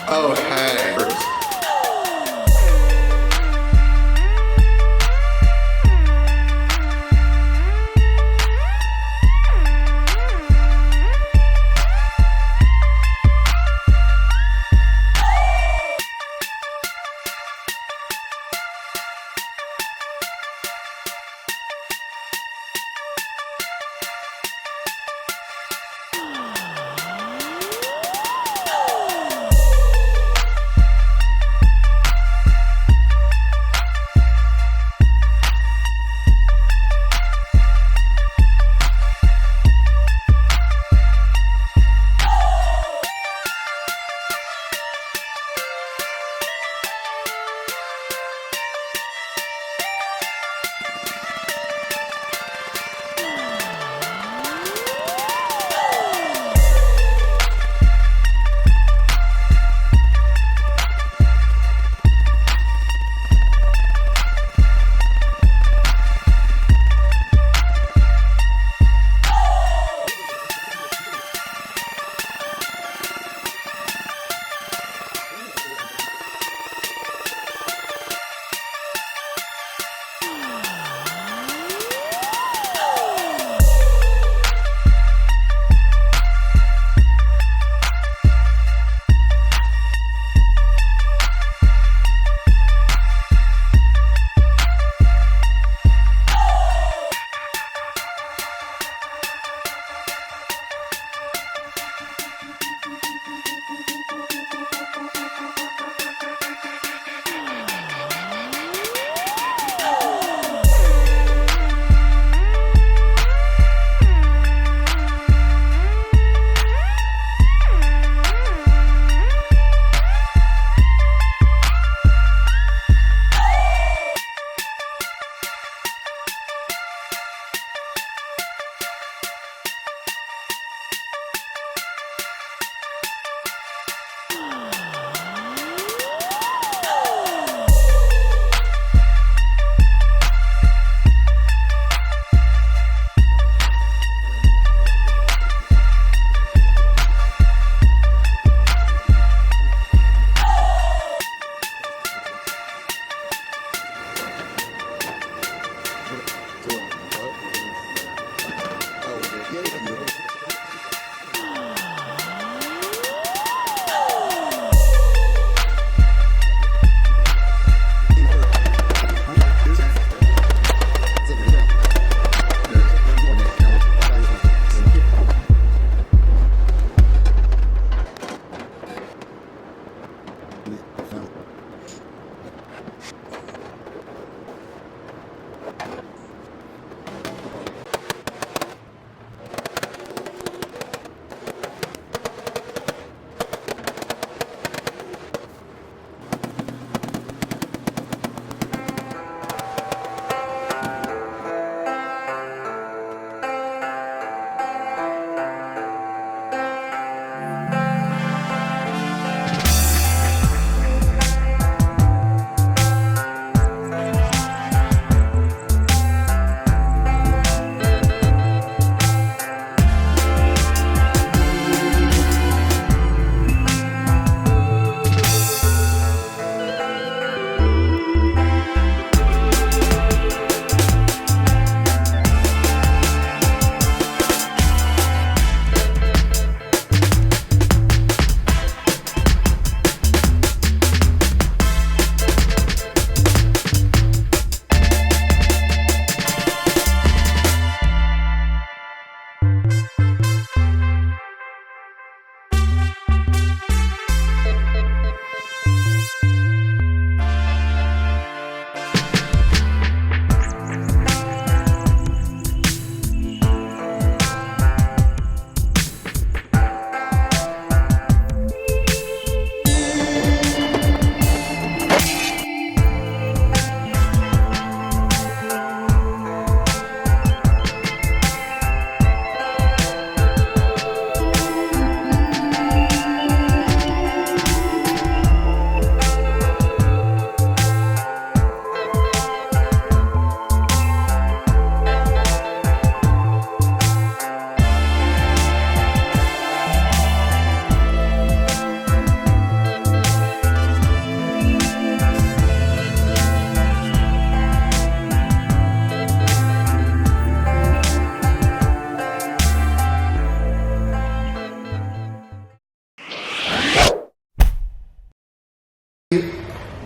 Oh, hey.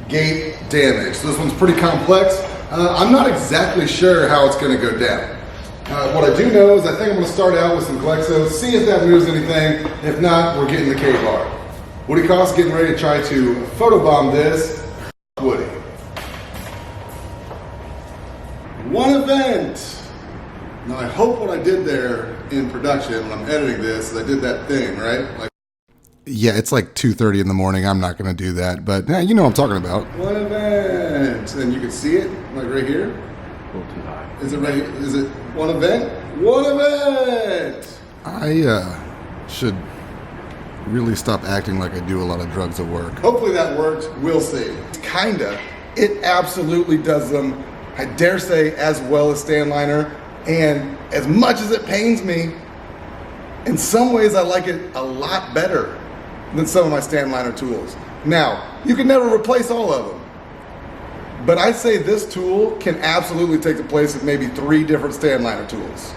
gate damage. So this one's pretty complex. I'm not exactly sure how it's going to go down. What I do know is I think I'm going to start out with some Glexo, see if that moves anything. If not, we're getting the K-bar. Woody Cost getting ready to try to photobomb this. Woody. One event. Now I hope what I did there in production when I'm editing this is I did that thing, right? Like, yeah, it's like 2:30 in the morning. I'm not going to do that, but you know what I'm talking about. One event. And you can see it like right here. A little too high. Is it right? Is it one event? One event! I should really stop acting like I do a lot of drugs at work. Hopefully that worked. We'll see. Kinda. It absolutely does them, I dare say, as well as Stanliner. And as much as it pains me, in some ways I like it a lot better than some of my Stanliner tools. Now, you can never replace all of them. But I say this tool can absolutely take the place of maybe 3 different Stanliner tools.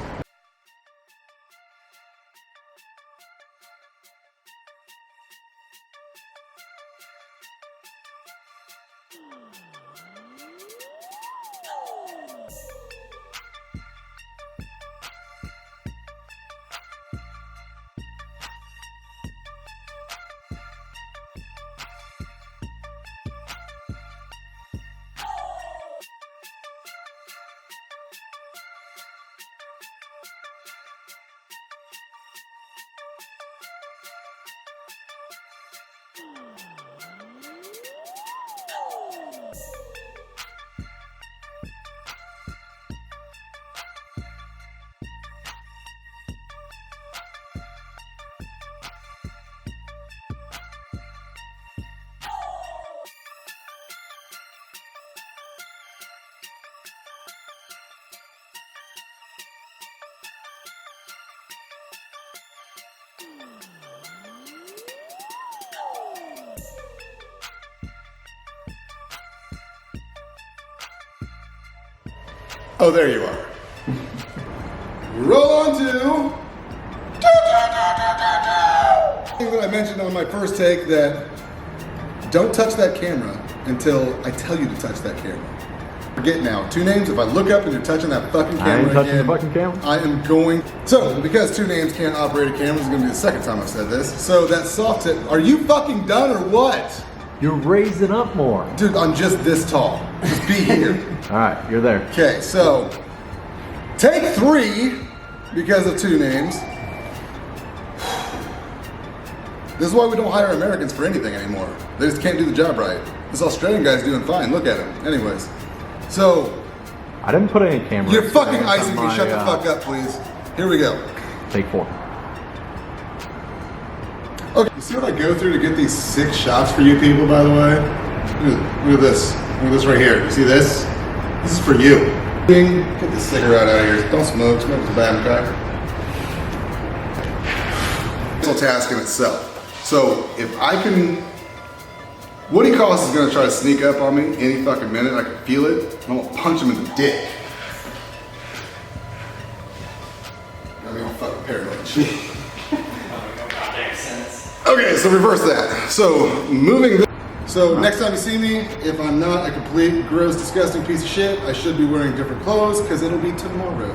Oh, there you are. Roll on to... thing that I mentioned on my first take that don't touch that camera until I tell you to touch that camera. Forget now. 2 names, if I look up and you're touching that fucking camera I ain't touching again, the fucking camera. I am going... So, because 2 names can't operate a camera, this is going to be the second time I've said this. So that soft tip, are you fucking done or what? You're raising up more. Dude, I'm just this tall. Just be here. All right, you're there. Okay, so take 3 because of 2 names. This is why we don't hire Americans for anything anymore. They just can't do the job right. This Australian guy's doing fine. Look at him. Anyways, so I didn't put any camera. you're fucking icing me. Shut the fuck up, please. Here we go. Take 4. Okay, you see what I go through to get these 6 shots for you people, by the way? Look at this. Look at this right here. You see this? This is for you. Get the cigarette out of here. Don't smoke. Smoke's a bad cracker. It's a task in itself. So if I can... Woody Cost is going to try to sneak up on me any fucking minute. I can feel it. I'm going to punch him in the dick. Got me all fucking paranoid shit. Okay, so reverse that. So moving this. So next time you see me, if I'm not a complete, gross, disgusting piece of shit, I should be wearing different clothes because it'll be tomorrow.